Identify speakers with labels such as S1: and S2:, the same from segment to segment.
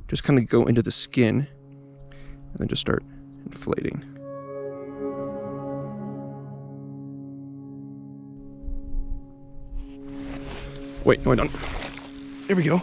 S1: just kind of go into the skin and then just start inflating. Wait, no, I don't. There we go.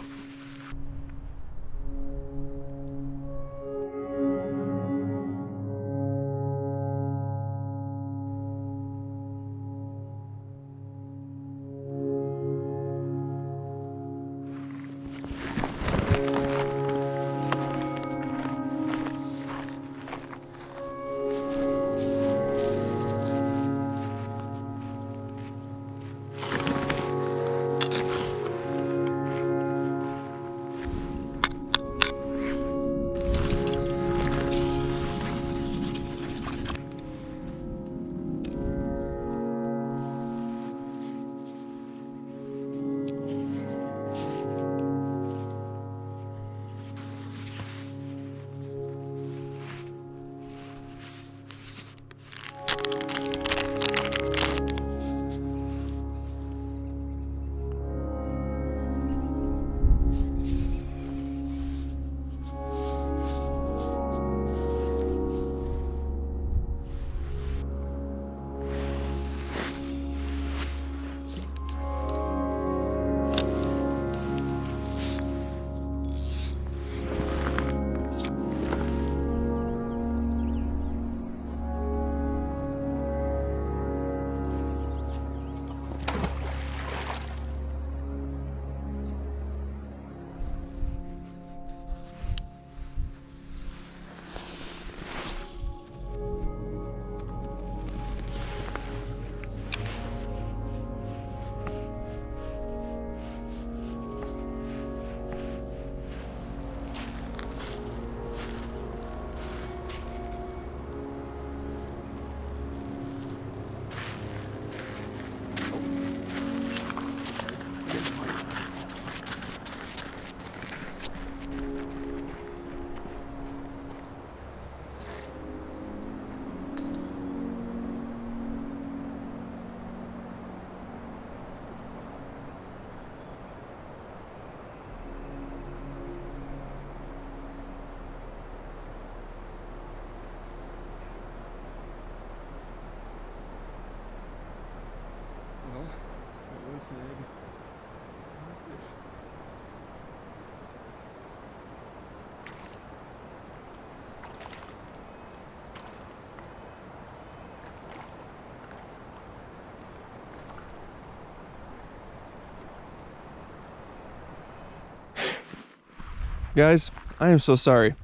S1: Guys, I am so sorry.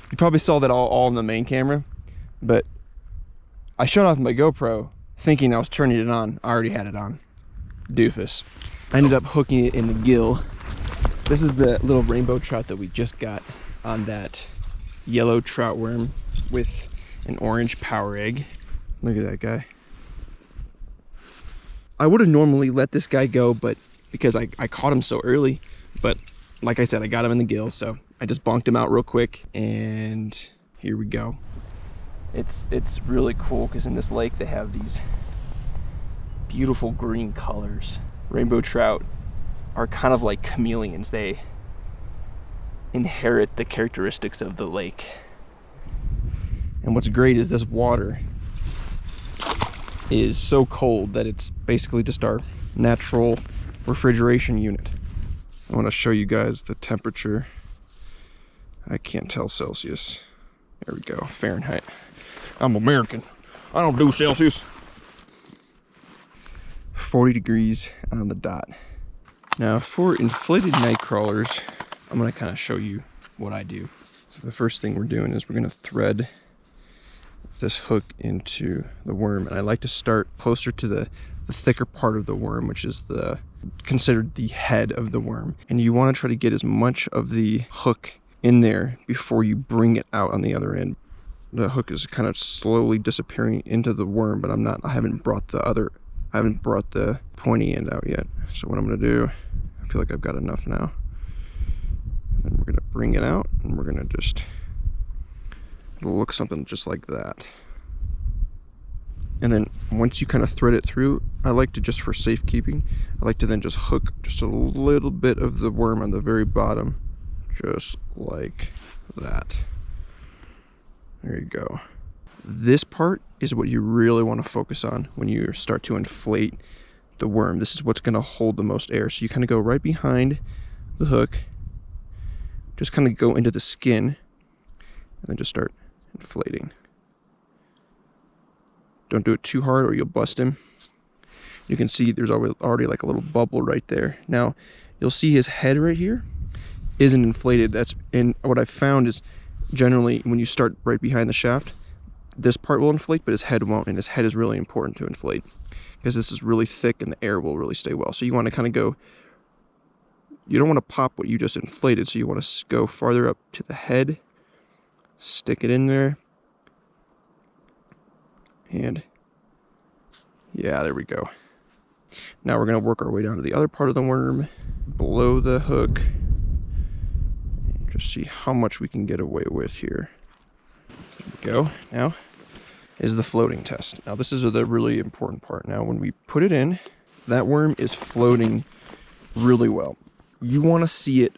S1: You probably saw that all in the main camera, but I shut off my GoPro thinking I was turning it on. I already had it on. Doofus. I ended up hooking it in the gill. This is the little rainbow trout that we just got on that yellow trout worm with an orange power egg. Look at that guy. I would have normally let this guy go, but because I caught him so early, but like I said, I got him in the gill, so I just bonked him out real quick, and here we go. It's really cool because in this lake they have these beautiful green colors. Rainbow trout are kind of like chameleons. They inherit the characteristics of the lake. And what's great is this water is so cold that it's basically just our natural refrigeration unit. I want to show you guys the temperature. I can't tell Celsius. There we go, Fahrenheit. I'm American. I don't do Celsius. 40 degrees on the dot. Now for inflated nightcrawlers, I'm going to kind of show you what I do. So the first thing we're doing is we're going to thread this hook into the worm, and I like to start closer to the thicker part of the worm, which is considered the head of the worm, and you want to try to get as much of the hook in there before you bring it out on the other end. The hook is kind of slowly disappearing into the worm, but I haven't brought the pointy end out yet. So what I'm going to do, I feel like I've got enough now, and then we're going to bring it out, and we're going to just, it'll look something just like that. And then once you kind of thread it through, I like to, just for safekeeping, I like to then just hook just a little bit of the worm on the very bottom, Just like that. There you go. This part is what you really want to focus on when you start to inflate the worm. This is what's going to hold the most air. So you kind of go right behind the hook, just kind of go into the skin, and then just start inflating. Don't do it too hard or you'll bust him. You can see there's already like a little bubble right there. Now you'll see his head right here isn't inflated. And what I've found is generally when you start right behind the shaft, this part will inflate, but his head won't, and his head is really important to inflate because this is really thick and the air will really stay well. So you want to kind of go, you don't want to pop what you just inflated, so you want to go farther up to the head, stick it in there, and yeah, there we go. Now we're going to work our way down to the other part of the worm, below the hook, and just see how much we can get away with here. There we go. Now is the floating test. Now this is the really important part. Now when we put it in, that worm is floating really well. You want to see it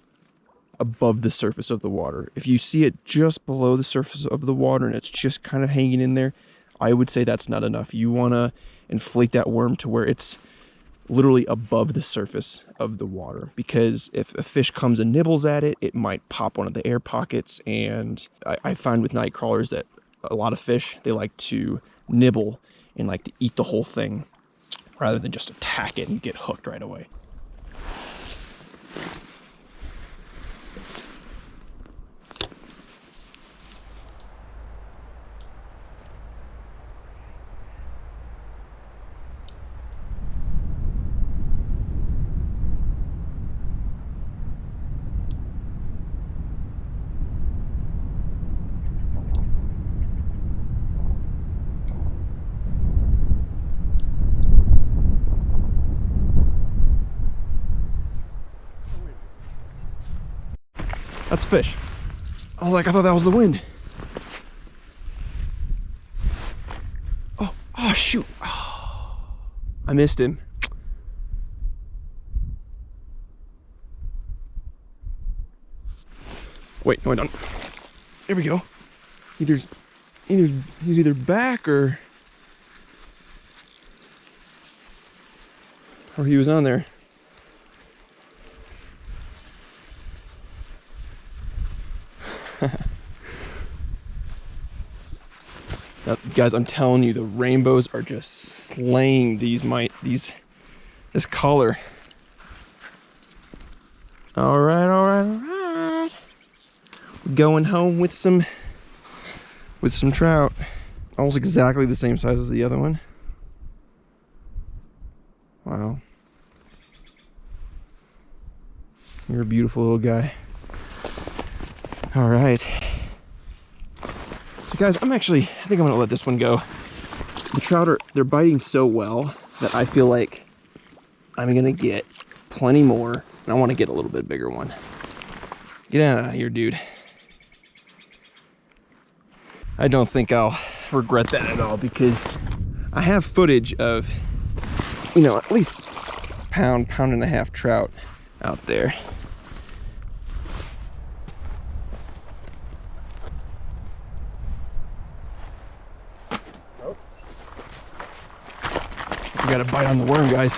S1: above the surface of the water. If you see it just below the surface of the water and it's just kind of hanging in there, I would say that's not enough. You want to inflate that worm to where it's literally above the surface of the water, because if a fish comes and nibbles at it, it might pop one of the air pockets. And I find with night crawlers that a lot of fish, they like to nibble and like to eat the whole thing rather than just attack it and get hooked right away. That's fish. I was like, I thought that was the wind. Oh shoot. Oh, I missed him. Wait, no I don't. There we go. He's either back or he was on there. Now, guys, I'm telling you, the rainbows are just slaying this color. All right. Going home with some trout, almost exactly the same size as the other one. Wow, you're a beautiful little guy. All right. So guys, I think I'm gonna let this one go. The trout they're biting so well that I feel like I'm gonna get plenty more, and I want to get a little bit bigger one. Get out of here, dude. I don't think I'll regret that at all, because I have footage of, you know, at least pound and a half trout out there. We got a bite on the worm, guys.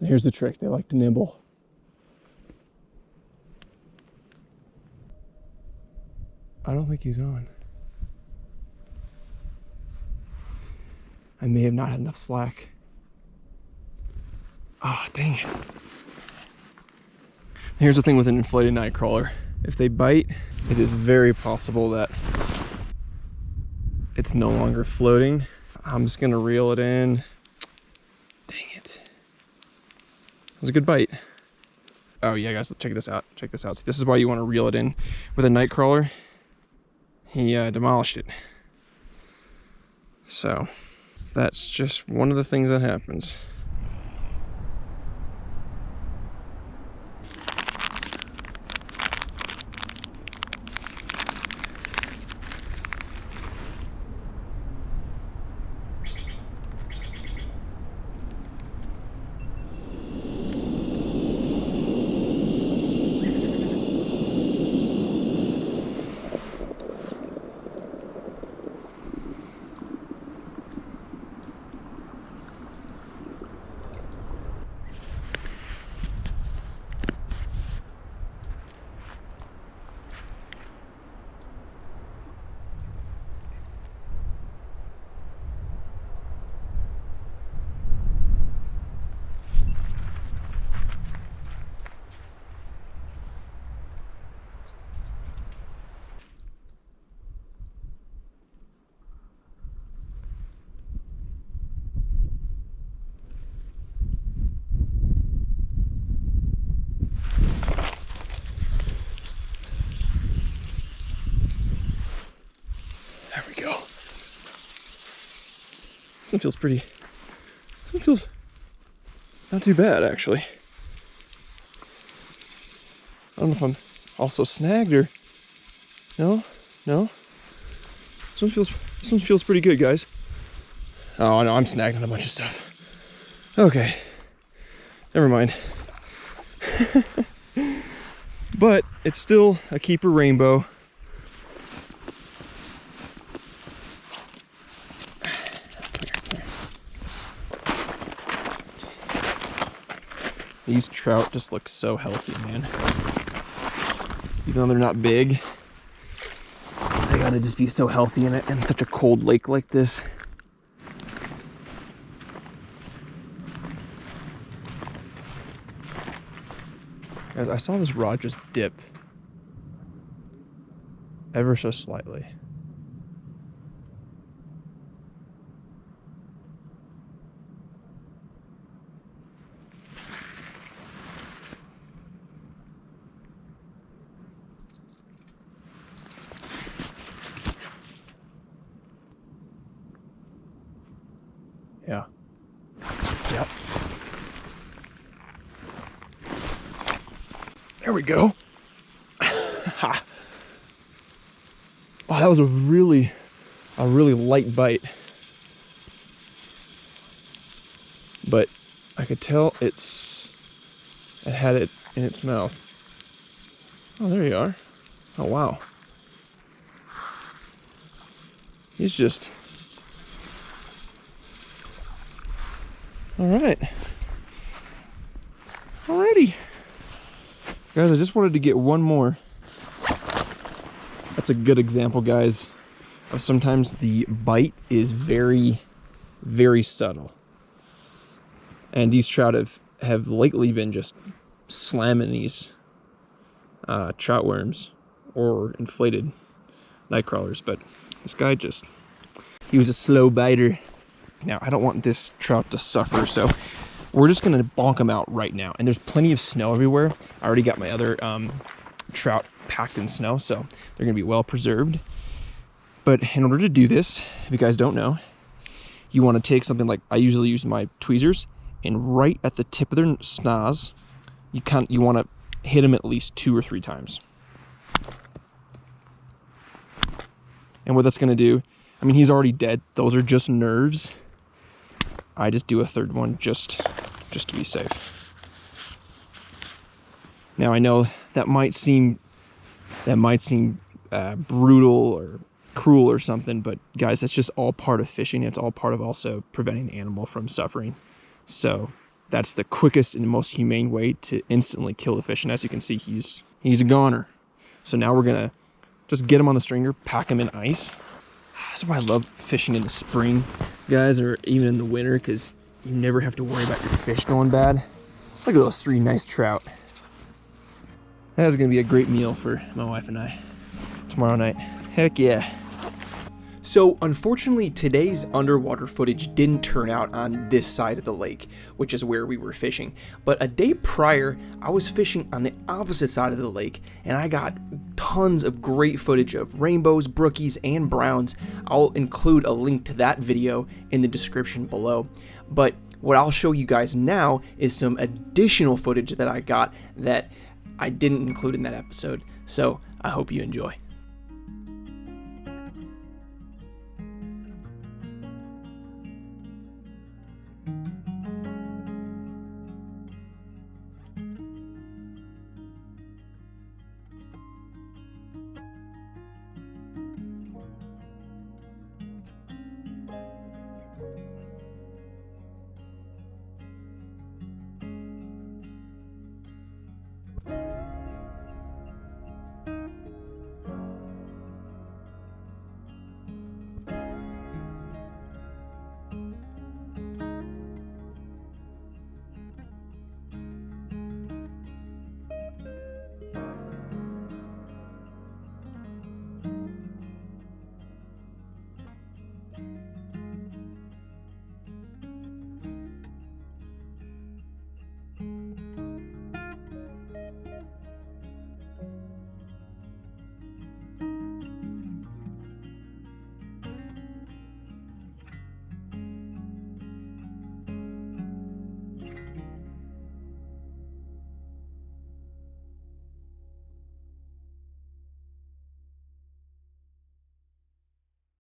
S1: Here's the trick, they like to nibble. I don't think he's on. I may have not had enough slack. Oh, dang it. Here's the thing with an inflated night crawler. If they bite, it is very possible that it's no longer floating. I'm just gonna reel it in. Dang it. It was a good bite. Oh yeah, guys, check this out. Check this out. See, this is why you want to reel it in. With a night crawler, he demolished it. So that's just one of the things that happens. This one feels pretty, this one feels not too bad, actually. I don't know if I'm also snagged or, no. This one feels pretty good, guys. Oh no, I'm snagged on a bunch of stuff. Okay, never mind. But it's still a keeper rainbow. These trout just look so healthy, man. Even though they're not big, they gotta just be so healthy in such a cold lake like this. Guys, I saw this rod just dip ever so slightly. Yeah. Yep. There we go. Oh, that was a really light bite. But I could tell it had it in its mouth. Oh, there you are. Oh, wow. He's just... All right. Alrighty. Guys, I just wanted to get one more. That's a good example, guys, of sometimes the bite is very, very subtle. And these trout have lately been just slamming these trout worms or inflated nightcrawlers, but this guy he was a slow biter. Now, I don't want this trout to suffer, so we're just gonna bonk him out right now. And there's plenty of snow everywhere. I already got my other trout packed in snow, so they're gonna be well preserved. But in order to do this, if you guys don't know, you wanna take something like, I usually use my tweezers, and right at the tip of their snoz, you wanna hit them at least 2 or 3 times. And what that's gonna do, I mean, he's already dead. Those are just nerves. I just do a third one just to be safe. Now I know that might seem brutal or cruel or something, but guys, that's just all part of fishing. It's all part of also preventing the animal from suffering. So that's the quickest and most humane way to instantly kill the fish. And as you can see, he's a goner. So now we're gonna just get him on the stringer, pack him in ice. That's why I love fishing in the spring, guys, or even in the winter, because you never have to worry about your fish going bad. Look at those 3 nice trout. That's gonna be a great meal for my wife and I tomorrow night. Heck yeah. So unfortunately, today's underwater footage didn't turn out on this side of the lake, which is where we were fishing. But a day prior, I was fishing on the opposite side of the lake, and I got tons of great footage of rainbows, brookies, and browns. I'll include a link to that video in the description below. But what I'll show you guys now is some additional footage that I got that I didn't include in that episode. So I hope you enjoy.